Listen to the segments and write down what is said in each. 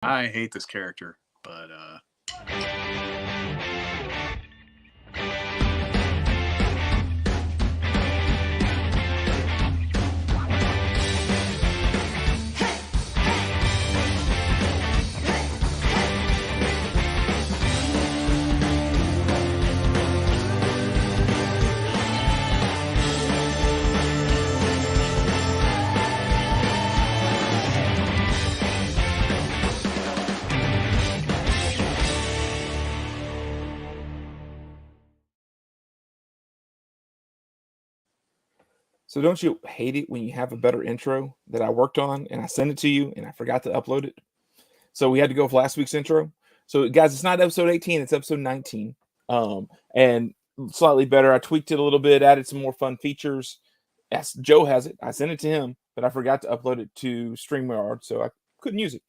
I hate this character, but So don't you hate it when you have a better intro that I worked on and I send it to you and I forgot to upload it? So we had to go with last week's intro. So guys, it's not episode 18, it's episode 19. And slightly better. I tweaked it a little bit, added some more fun features. As Joe has it. I sent it to him, but I forgot to upload it to StreamYard, so I couldn't use it.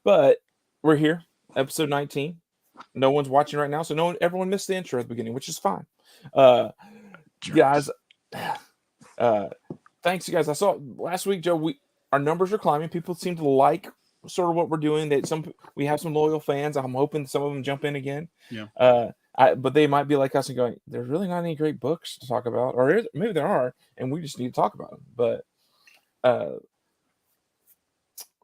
But we're here, episode 19. No one's watching right now, so everyone missed the intro at the beginning, which is fine. Guys, thanks you guys. I saw last week, Joe, our numbers are climbing. People seem to like sort of what we're doing. We have some loyal fans. I'm hoping some of them jump in again. yeah. But they might be like us and going, there's really not any great books to talk about, or maybe there are, and we just need to talk about them. But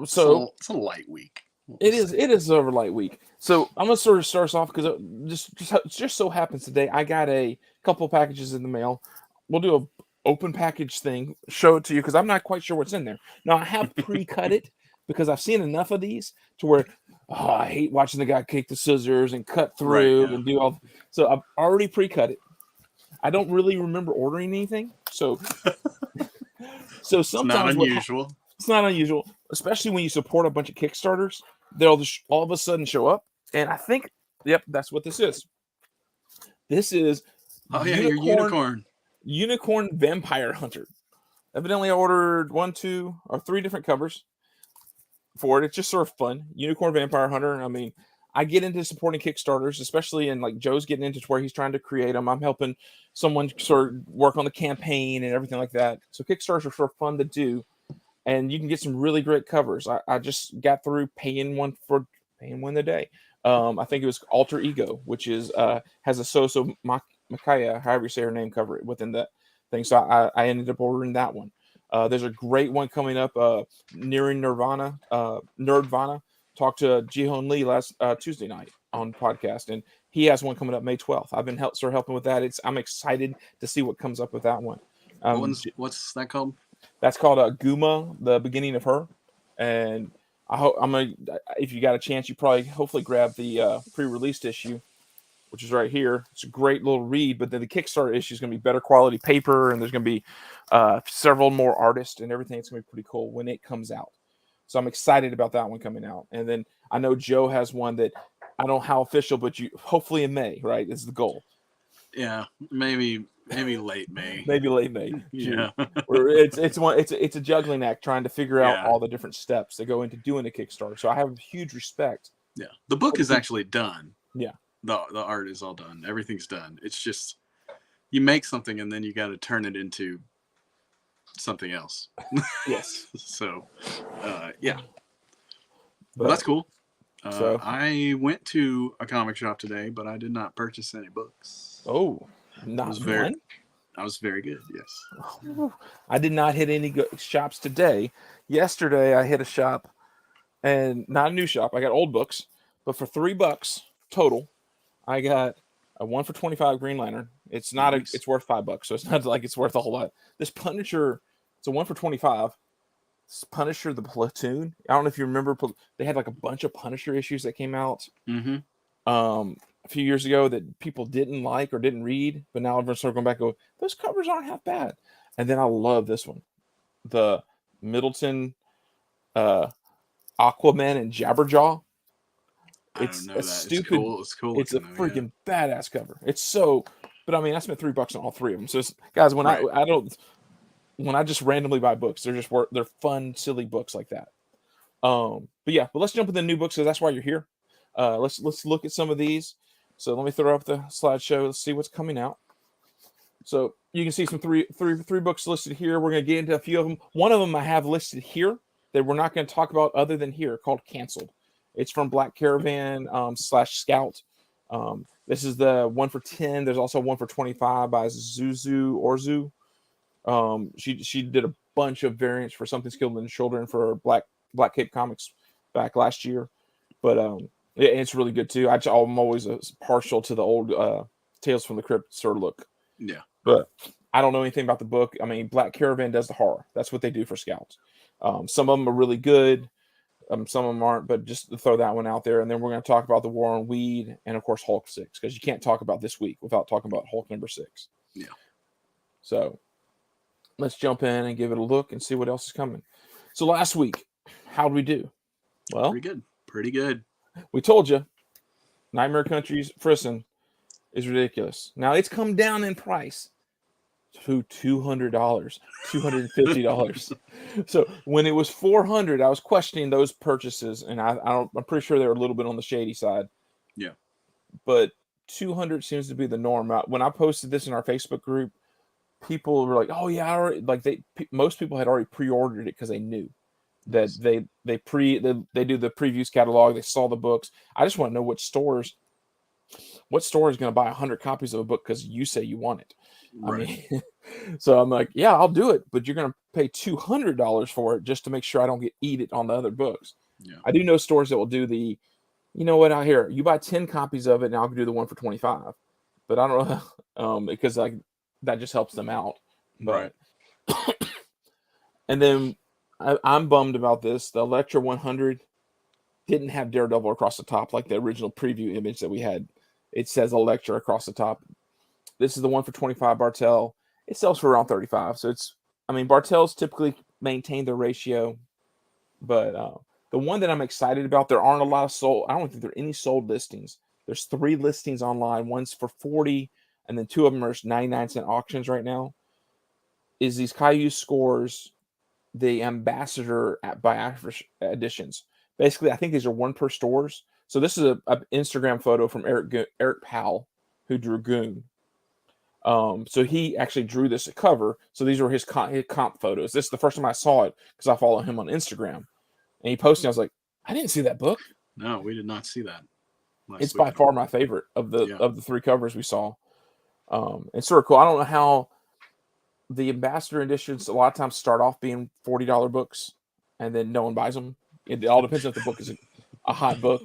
so it's a light week. It is a light week. So I'm gonna sort of start us off because just so happens today I got a couple packages in the mail. We'll do a open package thing, show it to you because I'm not quite sure what's in there. Now I have pre-cut it because I've seen enough of these to where I hate watching the guy kick the scissors and cut through and do all. So I've already pre-cut it. I don't really remember ordering anything, so sometimes it's not unusual, especially when you support a bunch of Kickstarters. They'll just all of a sudden show up, and I think, yep, that's what this is. This is your Unicorn Vampire Hunter. Evidently, I ordered 1, 2, or 3 different covers for it. It's just sort of fun. Unicorn Vampire Hunter. I mean, I get into supporting Kickstarters, especially in like Joe's getting into where he's trying to create them. I'm helping someone sort of work on the campaign and everything like that. So Kickstarters are sort of fun to do, and you can get some really great covers. I just got through paying one a day. I think it was Alter Ego, which is has a Soso Makaya, however you say her name, cover it within that thing. So I ended up ordering that one. There's a great one coming up, Nearing Nirvana, Nerdvana. Talked to Jihon Lee last Tuesday night on podcast, and he has one coming up May 12th. I've been helping with that. I'm excited to see what comes up with that one. What's that called? That's called Guma, the beginning of her. And I hope if you got a chance, you hopefully grab the pre-released issue, which is right here. It's a great little read, but then the Kickstarter issue is going to be better quality paper, and there's going to be several more artists and everything. It's going to be pretty cool when it comes out. So I'm excited about that one coming out. And then I know Joe has one that I don't know how official, but hopefully in May, right? Is the goal. Yeah, maybe late May. Maybe late May. Yeah. It's a juggling act trying to figure out all the different steps that go into doing a Kickstarter. So I have huge respect. Yeah. The book is actually done. Yeah. The art is all done. Everything's done. It's just you make something and then you got to turn it into something else. Yes. So, yeah. But that's cool. So I went to a comic shop today, but I did not purchase any books. Oh, not one? I was very good, yes. Oh, I did not hit any shops today. Yesterday, I hit a shop, and not a new shop. I got old books, but for $3 total, I got a 1 for 25 Green Lantern. It's not nice. It's worth $5, so it's not like it's worth a whole lot. This Punisher, it's a 1 for 25. Punisher the Platoon. I don't know if you remember, they had like a bunch of Punisher issues that came out a few years ago that people didn't like or didn't read, but now everyone's sort of going back and go, those covers aren't half bad. And then I love this one, the Middleton Aquaman and Jabberjaw. It's a stupid. It's cool. It's a freaking badass cover. It's so. But I mean, I spent $3 on all 3 of them. So guys, when I just randomly buy books, they're fun, silly books like that. But let's jump into the new books because that's why you're here. Let's look at some of these. So let me throw up the slideshow. Let's see what's coming out. So you can see some three books listed here. We're going to get into a few of them. One of them I have listed here that we're not going to talk about other than here called Canceled. It's from Black Caravan / Scout. This is the one for 10. There's also one for 25 by Zuzu Orzu. She did a bunch of variants for Something Skilled in Children for Black Cape Comics back last year, but it's really good too. I'm always partial to the old Tales from the Crypt sort of look. Yeah, but I don't know anything about the book. I mean, Black Caravan does the horror. That's what they do for Scouts. Some of them are really good. Some of them aren't, but just to throw that one out there. And then we're going to talk about the War on Weed and, of course, Hulk 6, because you can't talk about this week without talking about Hulk number 6. Yeah. So let's jump in and give it a look and see what else is coming. So last week, how did we do? Well, Pretty good. We told you Nightmare Country's Frisson is ridiculous. Now, it's come down in price to $200, $250. So when it was $400, I was questioning those purchases, and I'm pretty sure they were a little bit on the shady side. Yeah, but $200 seems to be the norm. When I posted this in our Facebook group, people were like, "Oh yeah," most people had already pre-ordered it because they knew that they do the previews catalog. They saw the books. I just want to know what store is going to buy 100 copies of a book because you say you want it. Right. I mean, so I'm like, yeah, I'll do it, but you're going to pay $200 for it just to make sure I don't eat it on the other books. Yeah. I do know stores that will do the, you know what, out here, you buy 10 copies of it and I'll do the one for 25. But I don't know, because that just helps them out. But, right. And then I'm bummed about this. The Electra 100 didn't have Daredevil across the top like the original preview image that we had. It says Electra across the top. This is the one for 25 Bartel. It sells for around 35. So Bartels typically maintain their ratio. But the one that I'm excited about, there aren't a lot of sold. I don't think there are any sold listings. There's 3 listings online. One's for 40, and then 2 of them are 99-cent auctions right now. Is these Caillou Scores, the Ambassador by editions. Basically, I think these are 1 per stores. So this is an Instagram photo from Eric Powell, who drew Goon. So he actually drew this cover. So these were his comp photos. This is the first time I saw it because I follow him on Instagram. And he posted, I was like, I didn't see that book. No, we did not see that. It's by far my favorite of the 3 covers we saw. It's sort of cool. I don't know how the Ambassador editions a lot of times start off being $40 books and then no one buys them. It all depends if the book is a hot book,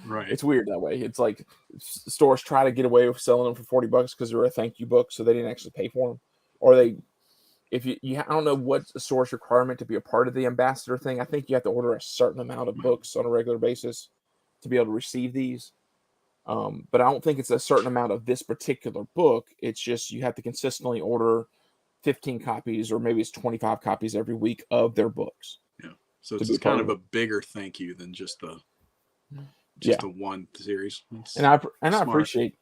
Right. It's weird that way. It's like stores try to get away with selling them for $40 because they're a thank you book, so they didn't actually pay for them. Or I don't know what the source requirement to be a part of the Ambassador thing. I think you have to order a certain amount of books on a regular basis to be able to receive these. But I don't think it's a certain amount of this particular book. It's just you have to consistently order 15 copies, or maybe it's 25 copies every week of their books. Yeah. So it's kind of a bigger thank you than just the one series. And I appreciate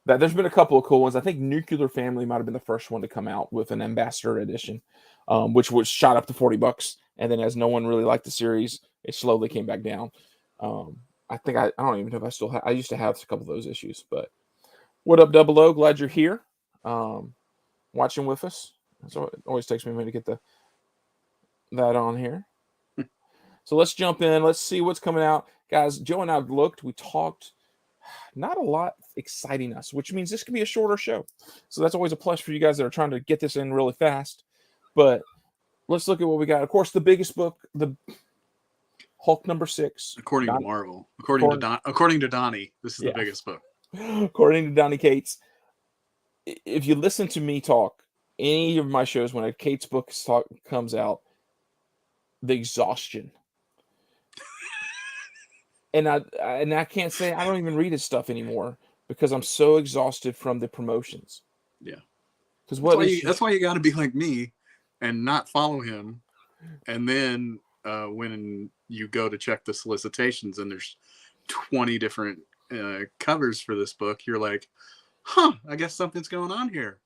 that. There's been a couple of cool ones. I think Nuclear Family might have been the first one to come out with an Ambassador edition, which was shot up to $40. And then as no one really liked the series, it slowly came back down. I think I don't even know if I still have. I used to have a couple of those issues. But what up, Double O? Glad you're here, watching with us. So it always takes me a minute to get that on here. So let's jump in. Let's see what's coming out. Guys, Joe and I looked. We talked. Not a lot exciting us, which means this can be a shorter show. So that's always a plus for you guys that are trying to get this in really fast. But let's look at what we got. Of course, the biggest book, the Hulk number 6. According to Marvel. According to Donnie, this is the biggest book. According to Donnie Cates. If you listen to me talk, any of my shows, when a Cates book comes out, the exhaustion. And I can't say I don't even read his stuff anymore because I'm so exhausted from the promotions. Yeah. Because that's why you got to be like me and not follow him. And then when you go to check the solicitations and there's 20 different covers for this book, you're like, I guess something's going on here.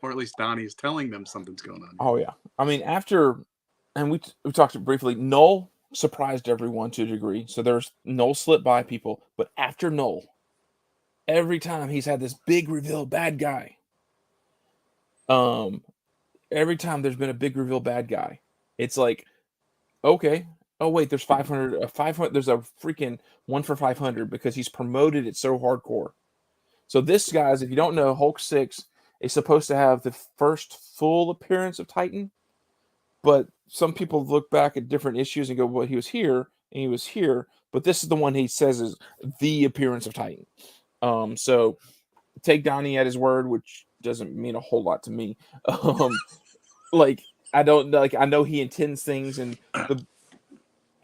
Or at least Donnie's telling them something's going on. Oh, yeah. I mean, and we talked briefly, Null surprised everyone to a degree. So there's Null slipped by people. But after Null, every time he's had this big reveal bad guy. Every time there's been a big reveal bad guy, it's like Okay. Oh wait, there's 500. 500. There's a freaking 1 for 500 because he's promoted it so hardcore. So this, guys, if you don't know, Hulk 6 is supposed to have the first full appearance of Titan, but some people look back at different issues and go, "Well, he was here and he was here," but this is the one he says is the appearance of Titan. So take Donnie at his word, which doesn't mean a whole lot to me. Like I don't like. I know he intends things, and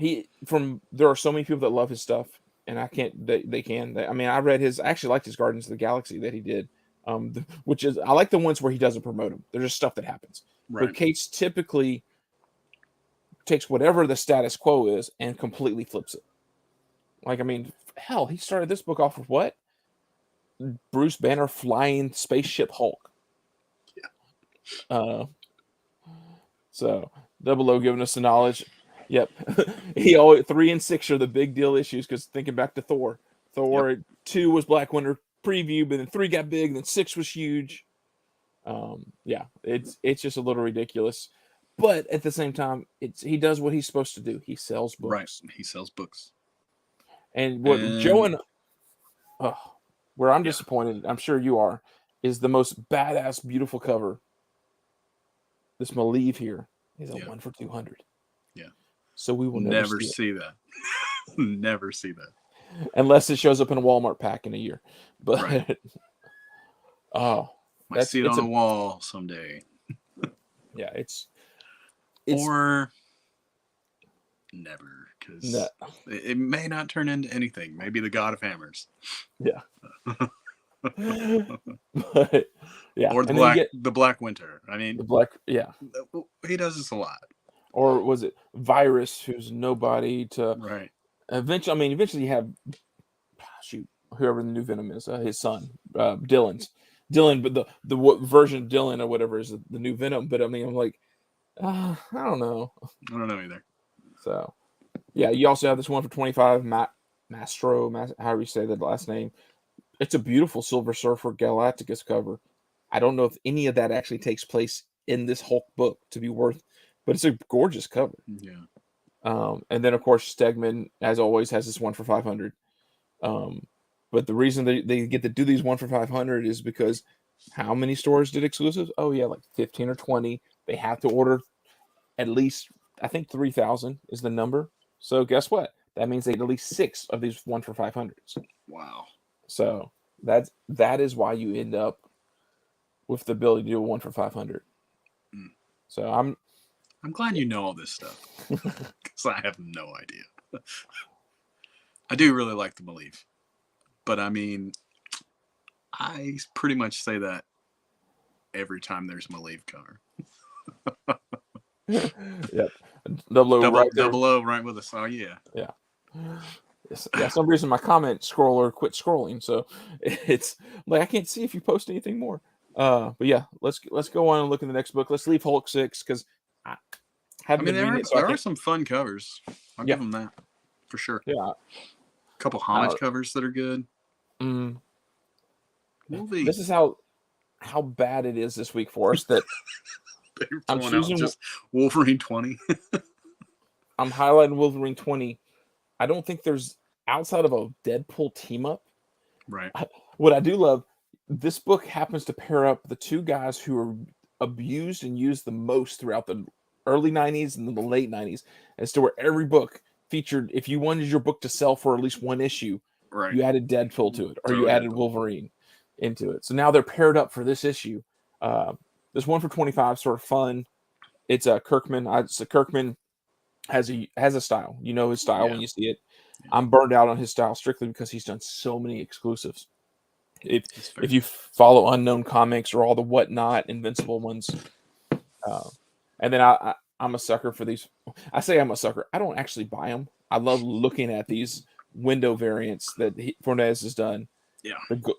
there are so many people that love his stuff, and I can't. They can. I mean, I read his. I actually liked his Guardians of the Galaxy that he did. Which is I like the ones where he doesn't promote them. They're just stuff that happens. Right. But Cates typically takes whatever the status quo is and completely flips it. Like, I mean, hell, he started this book off with what? Bruce Banner flying spaceship Hulk. Yeah. So Double O giving us the knowledge. Yep. He always 3 and 6 are the big deal issues because thinking back to Thor. Thor 2 was Black Winter preview, but then 3 got big, then 6 was huge. Yeah, it's just a little ridiculous. But at the same time, he does what he's supposed to do. He sells books. Right. He sells books. And what Joe and where I'm disappointed, I'm sure you are, is the most badass, beautiful cover. This Malieve here is a 1 for 200. Yeah. So we will never see that. Never see that. Unless it shows up in a Walmart pack in a year. But right. Might see it on a wall someday. Yeah, it's or never, because it may not turn into anything. Maybe the God of Hammers. Yeah. But, yeah. Or the Black Winter. I mean, the Black. Yeah. He does this a lot. Or was it Virus, who's nobody to right? Eventually you have whoever the new Venom is, his son, Dylan, but the version of Dylan or whatever is the new Venom. But I mean, I'm like, I don't know. I don't know either. So, yeah, you also have this 1 for 25, Mastro, however you say the last name. It's a beautiful Silver Surfer Galacticus cover. I don't know if any of that actually takes place in this Hulk book to be worth, but it's a gorgeous cover. Yeah. And then, of course, Stegman, as always, has this 1 for 500. But the reason they get to do these 1 for 500 is because how many stores did exclusives? Oh, yeah, like 15 or 20. They have to order at least, I think 3,000 is the number. So guess what? That means they get at least 6 of these 1 for 500s. Wow. So that is why you end up with the ability to do a 1 for 500. Mm. So I'm glad you know all this stuff because I have no idea. I do really like the Malieve, but I mean, I pretty much say that every time there's a Malieve cover. Yep. Double O right with us. Oh yeah. Yeah. Yeah, some reason my comment scroller quit scrolling, so it's like I can't see if you post anything more. But yeah, let's go on and look in the next book. Let's leave Hulk 6 because I haven't. There are some fun covers. I'll give them that for sure. Yeah, a couple homage covers that are good. Movie. This is how bad it is this week for us that I'm choosing just Wolverine 20. I'm highlighting Wolverine 20. I don't think there's outside of a Deadpool team up. Right. What I do love, this book happens to pair up the 2 guys who are abused and used the most throughout the early 90s and the late 90s, as to where every book featured, if you wanted your book to sell for at least 1 issue, right, you added Deadpool to it, or you added Wolverine into it. So now they're paired up for this issue. This 1 for 25 sort of fun. It's a Kirkman. Kirkman has a style. You know his style when you see it. Yeah. I'm burned out on his style strictly because he's done so many exclusives. If you follow Unknown Comics or all the Whatnot Invincible ones, and then I'm a sucker for these. I say I'm a sucker. I don't actually buy them. I love looking at these window variants that Fornez has done. Yeah,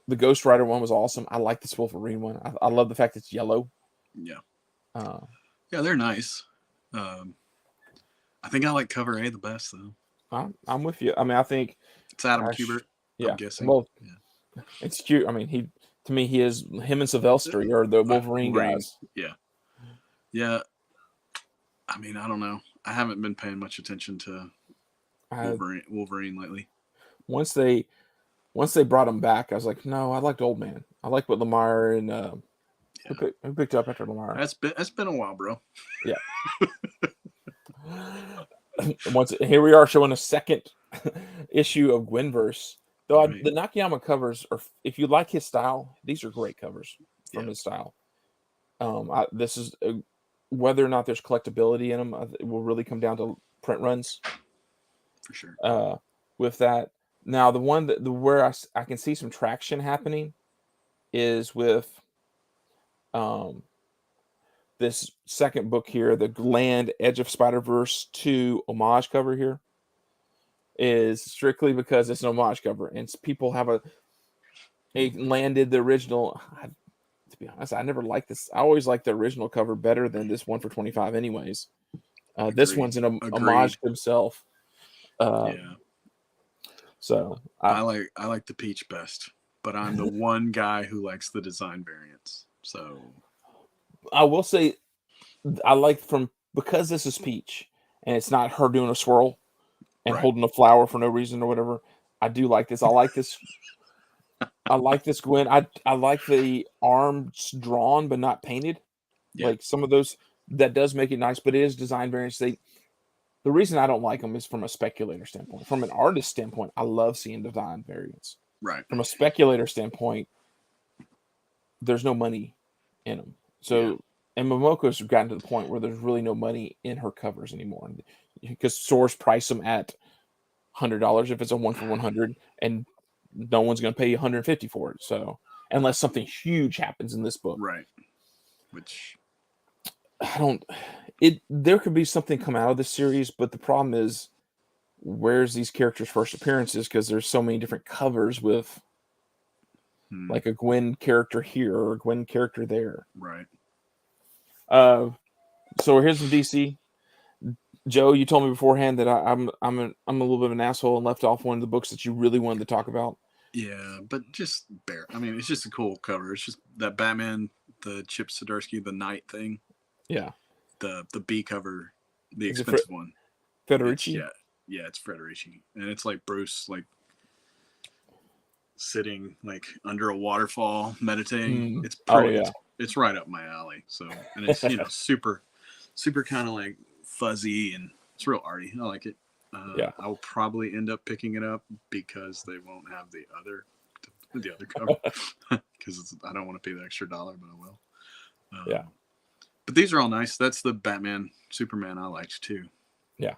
the Ghost Rider one was awesome. I like this Wolverine one. I love the fact it's yellow. Yeah, yeah, they're nice. I think I like cover A the best though. I'm with you. I mean, I think it's Adam Kubert. Yeah, I'm guessing. Well, yeah. It's cute. I mean, him and Sylvester are the Wolverine guys. Yeah, yeah. I mean, I don't know. I haven't been paying much attention to I, Wolverine lately. once they brought him back, I was like, no, I liked Old Man. I like what Lemire and who picked up after Lemire. That's been a while, bro. Yeah. Here we are showing a second issue of Gwenverse. Though Right. the Nakayama covers are, if you like his style, these are great covers from his style. This is whether or not there's collectability in them. It will really come down to print runs. For sure. With that, now the one where I can see some traction happening is with this second book here, the Land Edge of Spider-Verse 2 homage cover here. Is strictly because it's an homage cover, and people have landed the original. To be honest, I never liked this. I always liked the original cover better than this one for 25 anyways. This one's an homage to himself. So I like the peach best, but I'm the one guy who likes the design variants. So I will say I like because this is peach and it's not her doing a swirl and holding a flower for no reason or whatever. I do like this. I like this. I like this Gwen. I like the arms drawn but not painted. Yeah. Like some of those, that does make it nice, but it is design variants. The reason I don't like them is from a speculator standpoint. From an artist standpoint, I love seeing design variants. Right. From a speculator standpoint, there's no money in them. So, and Momoko's gotten to the point where there's really no money in her covers anymore, because stores price them at $100 if it's a 1-for-100, and no one's going to pay you $150 for it. So, unless something huge happens in this book, right? Which there could be something come out of this series, but the problem is, where's these characters' first appearances? Because there's so many different covers with like a Gwen character here or a Gwen character there. Right. So here's some DC. Joe, you told me beforehand that I'm a little bit of an asshole and left off one of the books that you really wanted to talk about. Yeah, but just I mean, it's just a cool cover. It's just that Batman, the Chip Zdarsky, the Night thing. Yeah. The B cover, the expensive one. Federici? Yeah, it's Federici. And it's like Bruce, like sitting like under a waterfall meditating. It's pretty. It's right up my alley. So, and it's super kind of like fuzzy, and it's real arty. I like it. I will probably end up picking it up because they won't have the other cover because I don't want to pay the extra $1, but I will. But these are all nice. That's the Batman Superman I liked too. Yeah,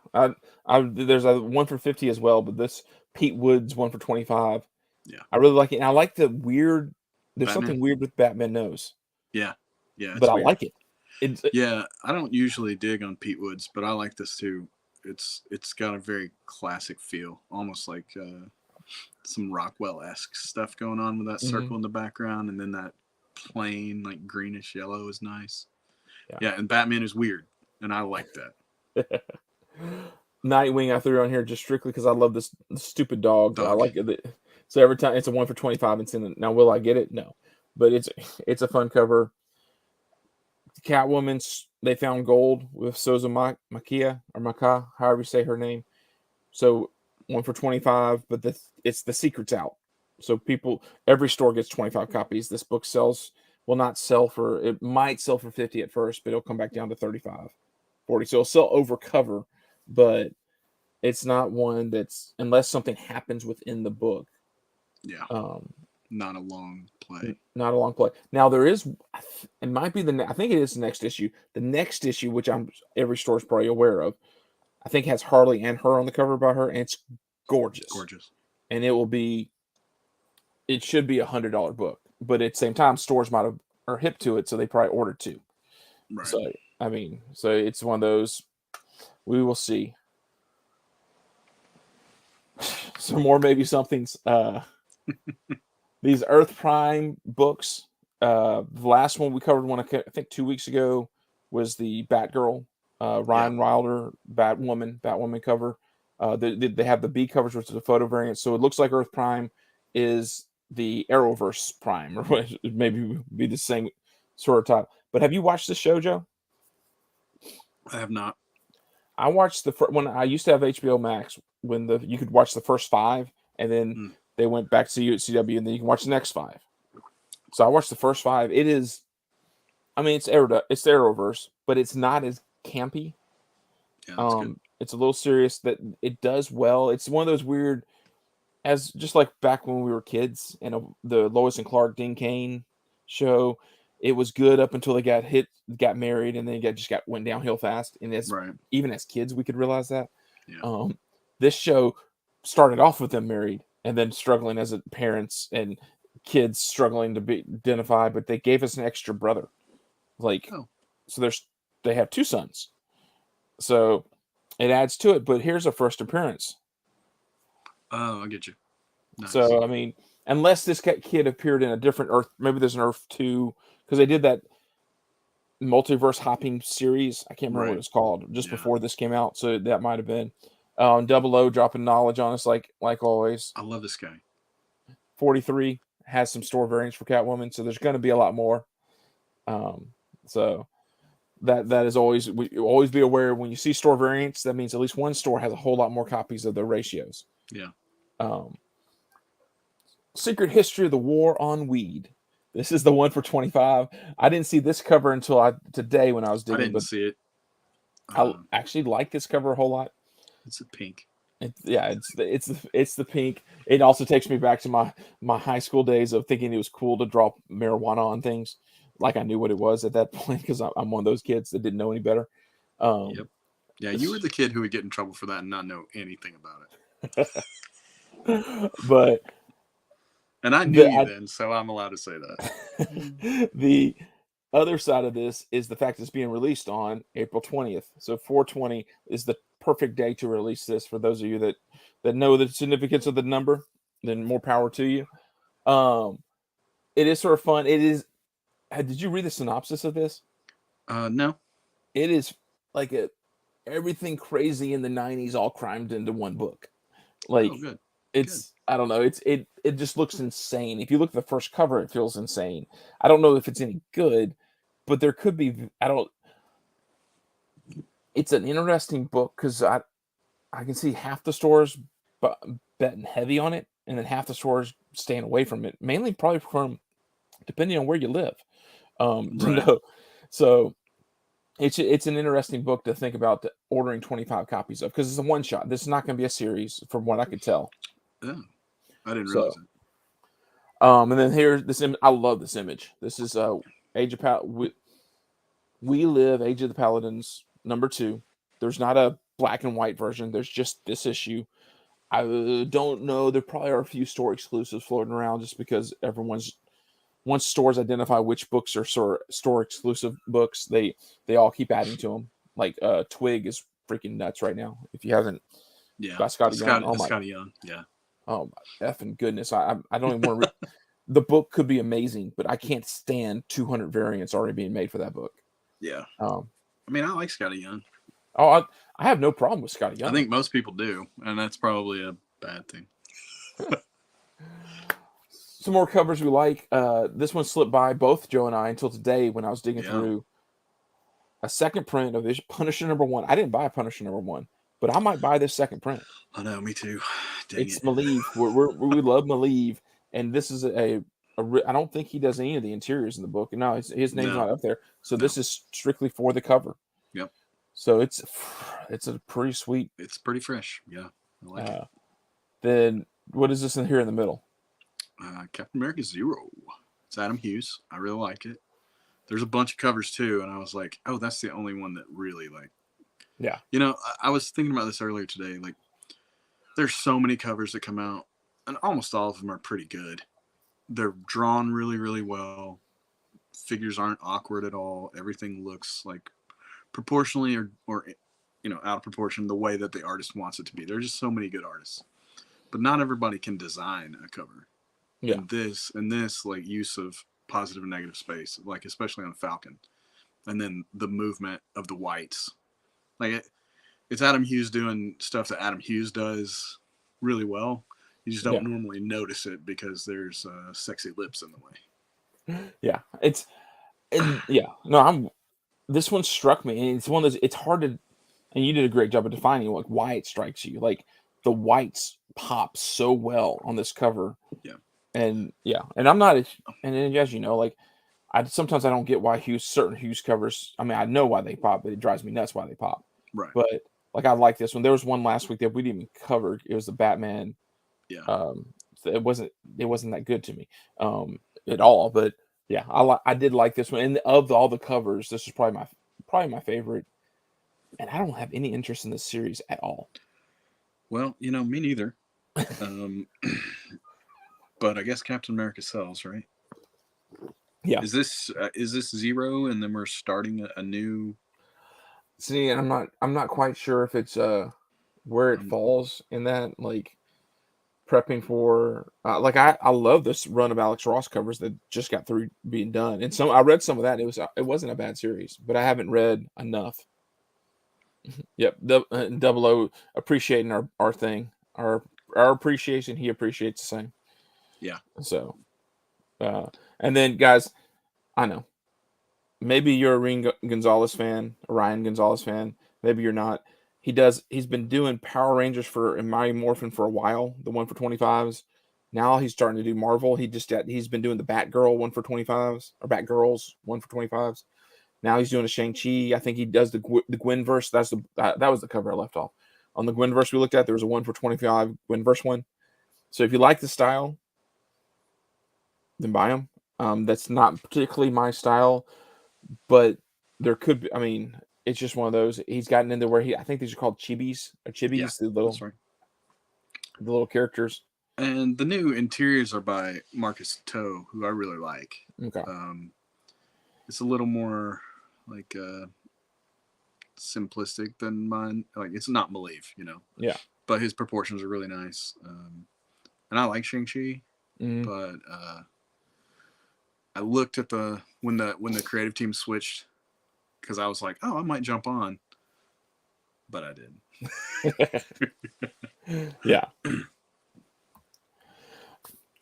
there's a 1 for 50 as well, but this Pete Woods 1 for 25. Yeah, I really like it. And I like the weird. There's something weird with Batman nose. Yeah, but I like it. I don't usually dig on Pete Woods, but I like this too. It's got a very classic feel, almost like some Rockwell-esque stuff going on with that circle in the background, and then that plain like greenish yellow is nice. Yeah, and Batman is weird, and I like that. Nightwing I threw on here just strictly because I love this stupid dog. I like it. So every time it's a 1 for 25. It's in the, now will I get it? No, but it's a fun cover. Catwoman's They Found Gold with Souza Makia or Maka, however you say her name. So 1 for 25, but it's the secret's out. So every store gets 25 copies. This book will not sell it might sell for 50 at first, but it'll come back down to 35, 40. So it'll sell over cover, but it's not one that's, unless something happens within the book. Yeah. Not a long play. Not a long play. Now there is, it might be I think it is the next issue. The next issue, which every store is probably aware of, I think has Harley and her on the cover by her, and it's gorgeous. Gorgeous. And it should be $100 book, but at the same time, stores are hip to it, so they probably ordered 2. Right. So so it's one of those. We will see. Some more maybe something's. These Earth Prime books. The last one we covered I think 2 weeks ago was the Batgirl, Ryan Wilder Batwoman cover. They have the B covers, which is a photo variant. So it looks like Earth Prime is the Arrowverse Prime, or maybe be the same sort of type. But have you watched this show, Joe? I have not. I watched when I used to have HBO Max when you could watch the first 5 and then they went back to CW and then you can watch the next 5. So I watched the first 5. It is, I mean, it's the Arrowverse, but it's not as campy. Yeah, that's good. It's a little serious. That it does well. It's one of those weird, as just like back when we were kids and the Lois and Clark Dean Cain show. It was good up until they got married, and then went downhill fast. And even as kids, we could realize that. Yeah. This show started off with them married, and then struggling as parents and kids struggling to be identified. But they gave us an extra brother, so they have 2 sons, so it adds to it. But here's a first appearance. Oh, I get you. Nice. So I mean, unless this kid appeared in a different Earth, maybe there's an Earth 2. Because they did that multiverse hopping series. I can't remember what it's called just before this came out. So that might have been 00 dropping knowledge on us like always. I love this guy. 43 has some store variants for Catwoman. So there's going to be a lot more. So that is always, we always be aware when you see store variants, that means at least one store has a whole lot more copies of the ratios. Yeah. Secret History of the War on Weed. This is the one for 25. I didn't see this cover until today when I was digging. I didn't see it. I actually like this cover a whole lot. It's a pink. It's the pink. It also takes me back to my high school days of thinking it was cool to draw marijuana on things, like I knew what it was at that point because I'm one of those kids that didn't know any better. Yep. Yeah, you were the kid who would get in trouble for that and not know anything about it. But. And I knew you then, so I'm allowed to say that. The other side of this is the fact it's being released on April 20th. So 4/20 is the perfect day to release this. For those of you that know the significance of the number, then more power to you. It is sort of fun. It is. Did you read the synopsis of this? No. It is like everything crazy in the 90s all crammed into one book. Like, good. It's, I don't know. It just looks insane. If you look at the first cover, it feels insane. I don't know if it's any good, but there could be. It's an interesting book because I can see half the stores betting heavy on it, and then half the stores staying away from it. Mainly, probably from depending on where you live. So it's an interesting book to think about ordering 25 copies of because it's a one shot. This is not going to be a series, from what I could tell. Yeah, I didn't realize it. And then here's this. I love this image. This is Age of We Live Age of the Paladins #2. There's not a black and white version. There's just this issue. I don't know. There probably are a few store exclusives floating around just because once stores identify which books are store exclusive books, they all keep adding to them. Like Twig is freaking nuts right now. If you haven't, Scotty Young. Yeah. Oh my effing goodness! I don't even want to read. The book could be amazing, but I can't stand 200 variants already being made for that book. Yeah. I mean, I like Scotty Young. Oh, I have no problem with Scotty Young. I think most people do, and that's probably a bad thing. Some more covers we like. This one slipped by both Joe and I until today when I was digging through a second print of this Punisher #1. I didn't buy Punisher #1, but I might buy this second print. I know, me too. It's Maleev. We love Maleev, and this is I don't think he does any of the interiors in the book. No, his name's not up there. So this is strictly for the cover. Yep. So it's a pretty sweet. It's pretty fresh. Yeah, I like it. Then what is this in here in the middle? Captain America 0. It's Adam Hughes. I really like it. There's a bunch of covers too, and I was like, oh, that's the only one that really like. Yeah. You know, I was thinking about this earlier today. Like, there's so many covers that come out, and almost all of them are pretty good. They're drawn really, really well. Figures aren't awkward at all. Everything looks like proportionally or out of proportion the way that the artist wants it to be. There's just so many good artists, but not everybody can design a cover. Yeah. And this like use of positive and negative space, like especially on Falcon, and then the movement of the whites, like it's Adam Hughes doing stuff that Adam Hughes does really well. You just don't normally notice it because there's sexy lips in the way. Yeah, this one struck me, and it's one of those. It's hard to. And you did a great job of defining like why it strikes you. Like the whites pop so well on this cover. Yeah. And I'm not, and as you know, like sometimes I don't get why certain Hughes covers. I mean, I know why they pop, but it drives me nuts why they pop. Right. But like I like this one. There was one last week that we didn't even cover. It was the Batman. Yeah. It wasn't that good to me at all. But yeah, I did like this one. And of all the covers, this is probably my favorite. And I don't have any interest in this series at all. Well, me neither. But I guess Captain America sells, right? Yeah. Is this zero, and then we're starting a new? See, and I'm not quite sure if it's where it falls in that, like prepping for like I love this run of Alex Ross covers that just got through being done, and I read some of that. It wasn't a bad series, but I haven't read enough. Yep, Double O appreciating our thing, our appreciation. He appreciates the same. Yeah. So, and then guys, I know maybe you're a Ryan Gonzalez fan. Maybe you're not. He's been doing Power Rangers and Mighty Morphin for a while, the one for 25s. Now he's starting to do Marvel. He's been doing the Batgirl one for 25s, or Batgirls one for 25s. Now he's doing a Shang-Chi. I think he does the Gwenverse. That was the cover I left off. On the Gwenverse we looked at, there was a 1 for 25 Gwenverse one. So if you like the style, then buy them. That's not particularly my style, but there could be. I mean, it's just one of those. He's gotten into where I think these are called chibis or chibis, Yeah, that's right. The little characters. And the new interiors are by Marcus Toe, who I really like. Okay. It's a little more like simplistic than mine. Like it's not Believe, Yeah. But his proportions are really nice. And I like Shang-Chi, but I looked at when the creative team switched, because I was like, oh, I might jump on, but I didn't. Yeah.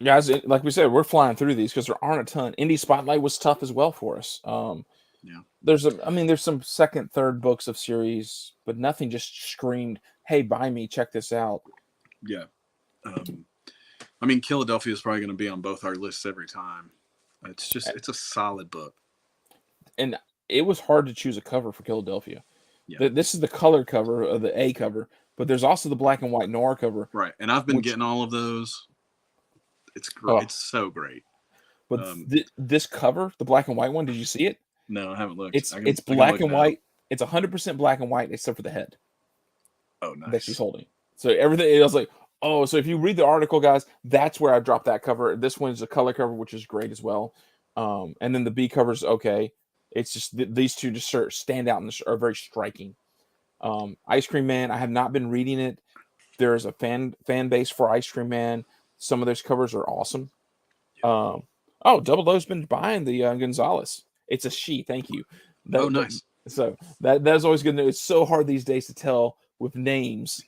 Guys, like we said, we're flying through these because there aren't a ton. Indie Spotlight was tough as well for us. Yeah. There's some second, third books of series, but nothing just screamed, "Hey, buy me, check this out." Yeah. I mean, Philadelphia is probably going to be on both our lists every time. It's a solid book. And it was hard to choose a cover for Philadelphia. Yeah. This is the color cover of the A cover, but there's also the black and white noir cover. Right. And I've been getting all of those. It's great. Oh. It's so great. But this cover, the black and white one, did you see it? No, I haven't looked. It's black and white. It's 100% black and white except for the head. Oh, nice. That she's holding. So everything, it was like, oh, so if you read the article, guys, that's where I dropped that cover. This one's a color cover, which is great as well. And then the B cover's okay. It's just these two just stand out and are very striking. Ice Cream Man, I have not been reading it. There's a fan base for Ice Cream Man. Some of those covers are awesome. Double O's been buying the Gonzalez. It's a she. Thank you. Nice. So that's always good to know. It's so hard these days to tell with names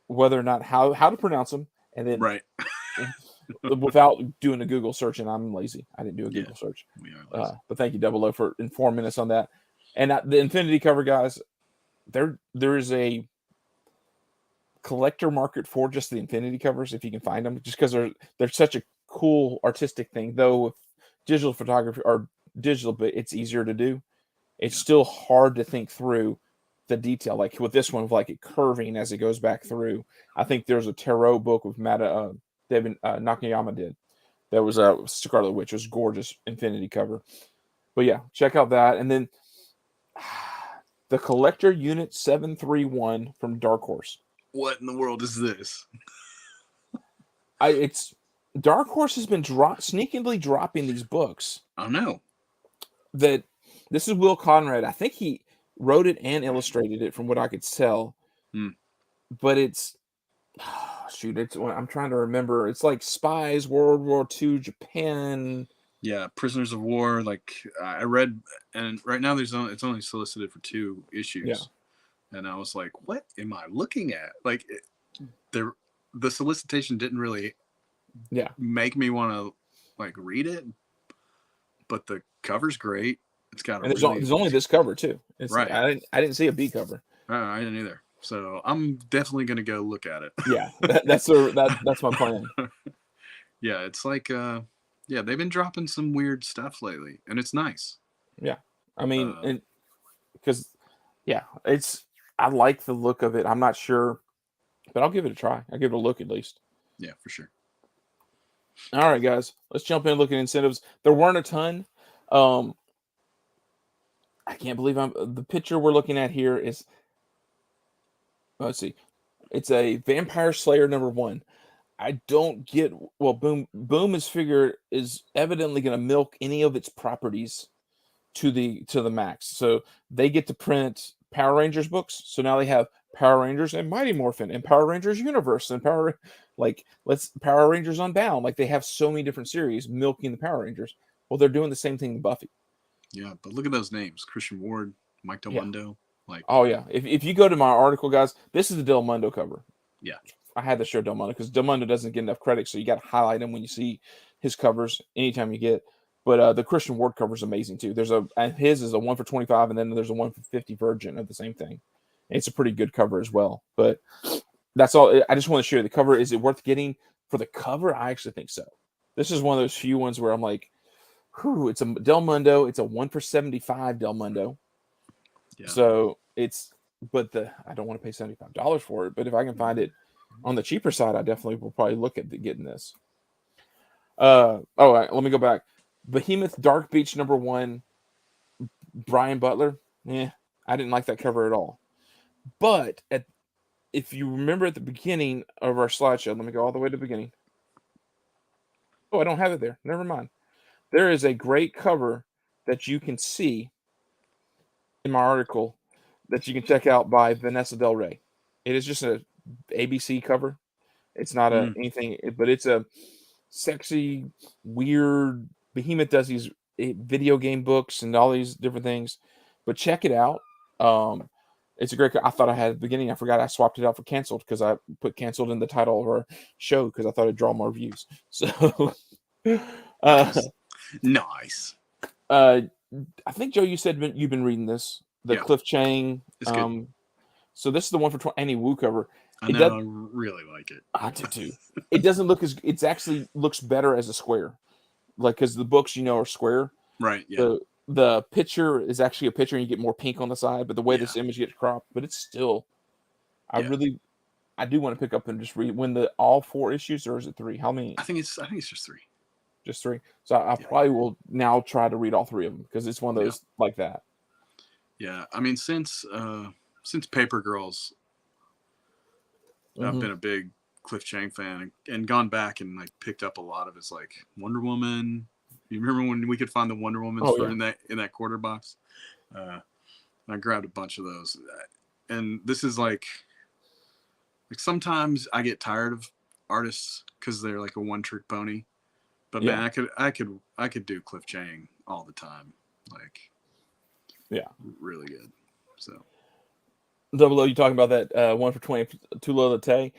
whether or not how to pronounce them, and then right without doing a Google search. And I'm lazy. I didn't do a Google search. But thank you, Double O, for informing us on that. And the Infinity cover, guys, there is a collector market for just the Infinity covers if you can find them, just because they're such a cool artistic thing. Though digital photography or digital, but it's easier to do. It's still hard to think through the detail, like with this one, of like it curving as it goes back through. I think there's a tarot book with David Nakayama did. That was Scarlet Witch. It was gorgeous Infinity cover. But yeah, check out that. And then the Collector Unit 731 from Dark Horse. What in the world is this? It's Dark Horse has been sneakily dropping these books. I know. That this is Will Conrad. I think he wrote it and illustrated it from what I could tell. But it's I'm trying to remember. It's like Spies, World War II, Japan. Yeah, Prisoners of War. Like I read, and right now it's only solicited for 2 issues. Yeah. And I was like, what am I looking at? Like the solicitation didn't really make me want to like read it, but the cover's great. It's got there's only this cover too. Right. I didn't see a B cover. I didn't either. So I'm definitely gonna go look at it. Yeah, that's my plan. Yeah, it's like yeah, they've been dropping some weird stuff lately, and it's nice. Yeah, I mean, Uh, and because yeah, I like the look of it. I'm not sure, but I'll give it a try. I'll give it a look at least. yeah, for sure. All right, guys, let's jump in and look at incentives. There weren't a ton. Um, I can't believe the picture we're looking at here is. Let's see, it's a Vampire Slayer #1. I don't get well. Boom is evidently going to milk any of its properties to the max. So they get to print Power Rangers books. So now they have Power Rangers and Mighty Morphin and Power Rangers Universe and let's Power Rangers Unbound. Like they have so many different series milking the Power Rangers. Well, they're doing the same thing with Buffy. Yeah, but look at those names: Christian Ward, Mike Del Yeah. Mundo. Like, Oh yeah. If you go to my article, guys, this is the Del Mundo cover. yeah, I had to show Del Mundo because Del Mundo doesn't get enough credit, so you got to highlight him when you see his covers anytime you get. But the Christian Ward cover is amazing too. His is a 1 for 25, and then there's a 1 for 50 version of the same thing. It's a pretty good cover as well. But that's all. I just want to show you the cover. Is it worth getting for the cover? I actually think so. This is one of those few ones where I'm like, whew, it's a Del Mundo. It's a 1 for 75 Del Mundo. yeah. So I don't want to pay $75 for it. But if I can find it on the cheaper side, I definitely will probably look at getting this. Let me go back. Behemoth Dark Beach #1, Brian Butler. I didn't like that cover at all. But if you remember at the beginning of our slideshow, let me go all the way to the beginning. Oh, I don't have it there. Never mind. There is a great cover that you can see in my article that you can check out by Vanessa Del Rey. It is just a ABC cover. It's not anything, but it's a sexy, weird. Behemoth does these video game books and all these different things, but check it out. It's a great. I thought I had at the beginning. I forgot I swapped it out for canceled because I put canceled in the title of our show because I thought it'd draw more views. So, Nice. I think Joe, you said you've been reading this, the Cliff Chang. It's good. So this is the 1 for 20 Annie Wu cover. I know. I really like it. I do too. It doesn't look as. It actually looks better as a square, like because the books are square. Right. Yeah. The picture is actually a picture, and you get more pink on the side. But the way this image gets cropped, but it's still. I do want to pick up and just read all 4 issues, or is it 3? How many? I think it's just 3. Just 3. So I probably will now try to read all 3 of them because it's one of those like that. Yeah, I mean since Paper Girls, I've been a big Cliff Chang fan and gone back and like picked up a lot of his like Wonder Woman. You remember when we could find the Wonder Woman in that quarter box? I grabbed a bunch of those, and this is like sometimes I get tired of artists because they're like a one-trick pony. But man, I could do Cliff Chang all the time, like really good. So. Double O, you talking about that 1 for 20 Tula Latte?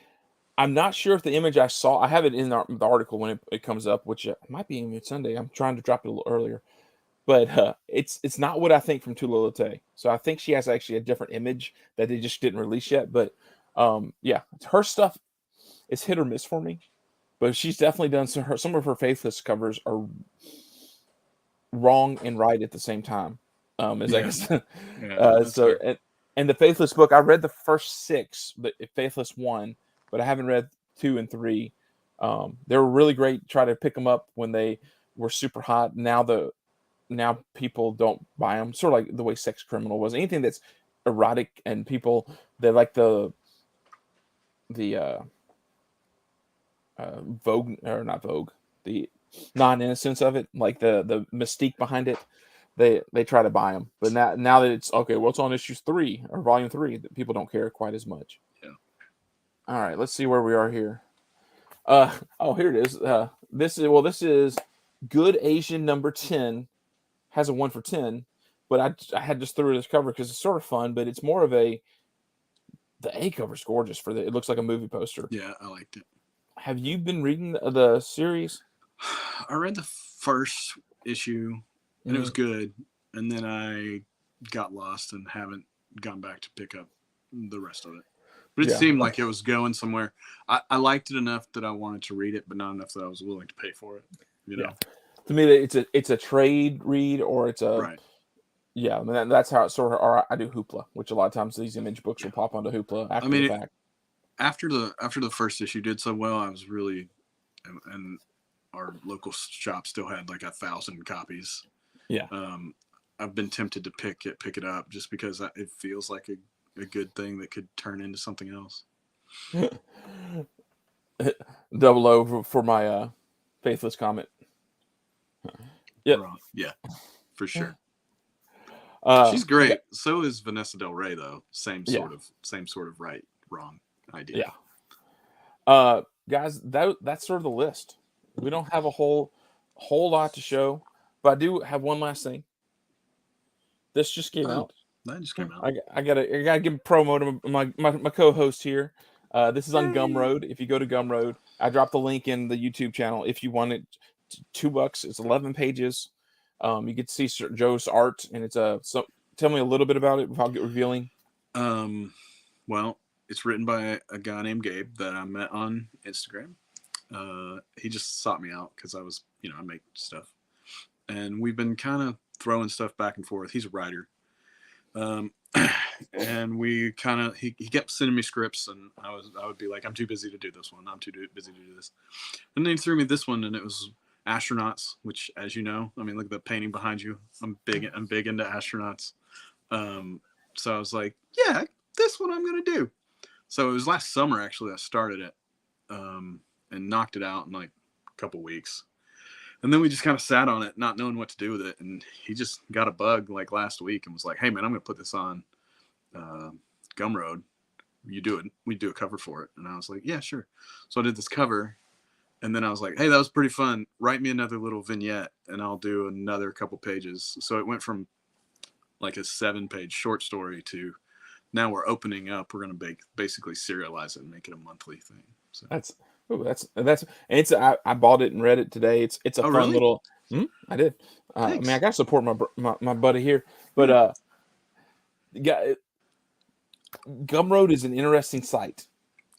I'm not sure if the image I saw. I have it in the article when it comes up, which might be even Sunday. I'm trying to drop it a little earlier, but it's not what I think from Tula Latte. So I think she has actually a different image that they just didn't release yet. But her stuff is hit or miss for me. But she's definitely done some of her Faithless covers are wrong and right at the same time. I guess. And the Faithless book, I read the first 6, the Faithless 1, but I haven't read 2 and 3. They were really great. Try to pick them up when they were super hot. Now people don't buy them. Sort of like the way Sex Criminal was. Anything that's erotic and people they like the Vogue or not Vogue, the non-innocence of it, like the mystique behind it. They try to buy them, but now that it's okay, what's on issues 3 or volume 3, that people don't care quite as much. Yeah. All right, let's see where we are here. Here it is. This is Good Asian #10, has a 1 for 10, but I had just threw this cover because it's sort of fun, but it's more of the A cover's gorgeous it looks like a movie poster. Yeah, I liked it. Have you been reading the series? I read the first issue. And it was good. And then I got lost and haven't gone back to pick up the rest of it. But it Yeah. seemed like it was going somewhere. I liked it enough that I wanted to read it, but not enough that I was willing to pay for it. You know? To me, it's a trade read, or it's a Right. yeah. I mean, that's how it sort of. Or I do Hoopla, which a lot of times these image books will pop onto Hoopla after the fact. After the first issue did so well, I was really, and our local shop still had like 1,000 copies. Yeah. I've been tempted to pick it up just because it feels like a good thing that could turn into something else. 00 for my faithless comment. Yep. Yeah, for sure. She's great. So is Vanessa Del Rey, though. Same sort of right, wrong idea. Yeah. Guys, that's sort of the list. We don't have a whole lot to show, but I do have one last thing. This just came out. That just came out. I gotta give a promo to my co-host here. This is on Gumroad. If you go to Gumroad, I dropped the link in the YouTube channel. If you want it, $2. It's 11 pages. You get to see Joe's art, and it's so tell me a little bit about it without revealing. Well, it's written by a guy named Gabe that I met on Instagram. He just sought me out because I was, I make stuff, and we've been kind of throwing stuff back and forth. He's a writer. And we kind of he kept sending me scripts, and I would be like, I'm too busy to do this one. I'm too busy to do this. And then he threw me this one, and it was astronauts, which, as you know, I mean, look at the painting behind you. I'm big into astronauts. So I was like, yeah, this one I'm gonna do. So it was last summer actually I started it, and knocked it out in like a couple weeks. And then we just kind of sat on it, not knowing what to do with it. And he just got a bug like last week and was like, hey man, I'm going to put this on Gumroad. We do a cover for it. And I was like, yeah, sure. So I did this cover. And then I was like, hey, that was pretty fun. Write me another little vignette and I'll do another couple pages. So it went from like a 7-page short story to now we're opening up. We're going to basically serialize it and make it a monthly thing. So I bought it and read it today. It's a fun really? little. I did. I mean, I got to support my buddy here, but Gumroad is an interesting site.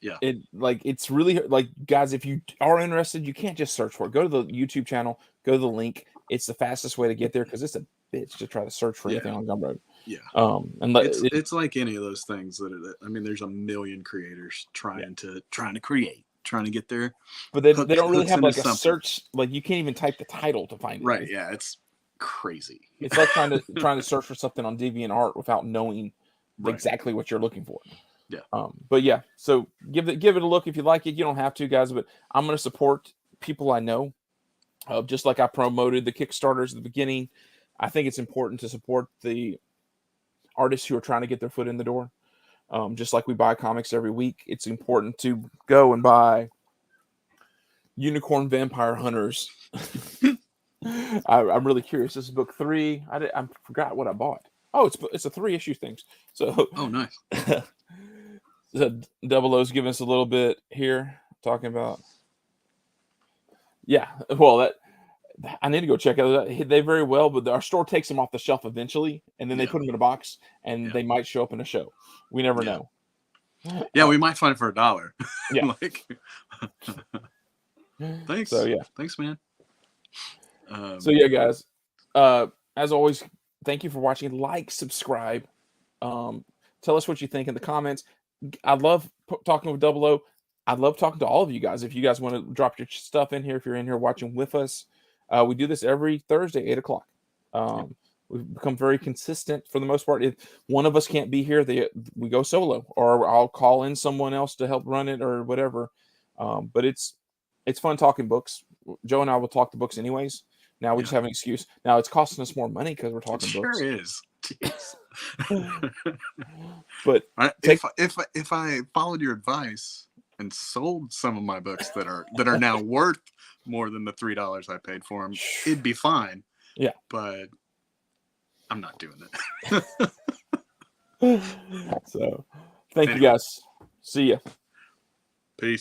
Yeah. It's really like, guys, if you are interested, you can't just search for it. Go to the YouTube channel. Go to the link. It's the fastest way to get there because it's a bitch to try to search for anything on Gumroad. Yeah. And it's like any of those things there's a million creators trying to create, trying to get there, but they don't really have like a search. Like you can't even type the title to find it. Right. Yeah. It's crazy. It's like trying to search for something on DeviantArt without knowing exactly what you're looking for. Yeah. But yeah, so give it a look if you like it. You don't have to, guys, but I'm going to support people I know. Just like I promoted the Kickstarters at the beginning, I think it's important to support the artists who are trying to get their foot in the door. Just like we buy comics every week, it's important to go and buy Unicorn Vampire Hunters. I'm really curious. This is book 3. I forgot what I bought. Oh, it's a 3-issue thing. So nice. The 00's giving us a little bit here, talking about. Yeah, well, that I need to go check out. They very well, but our store takes them off the shelf eventually, and then they put them in a box, and they might show up in a show. We never know. Yeah, we might find it for $1. Yeah. Thanks. So yeah, thanks, man. So yeah, guys. As always, thank you for watching. Like, subscribe. Tell us what you think in the comments. I love talking with 00. I love talking to all of you guys. If you guys want to drop your stuff in here, if you're in here watching with us, we do this every Thursday, 8 o'clock. We've become very consistent for the most part. If one of us can't be here, we go solo, or I'll call in someone else to help run it or whatever. But it's fun talking books. Joe and I will talk the books anyways. Now we just have an excuse. Now it's costing us more money because we're talking books. Sure is. But if I followed your advice and sold some of my books that are now worth more than the $3 I paid for them, it'd be fine. Yeah, but I'm not doing it. So, thank you guys. See ya.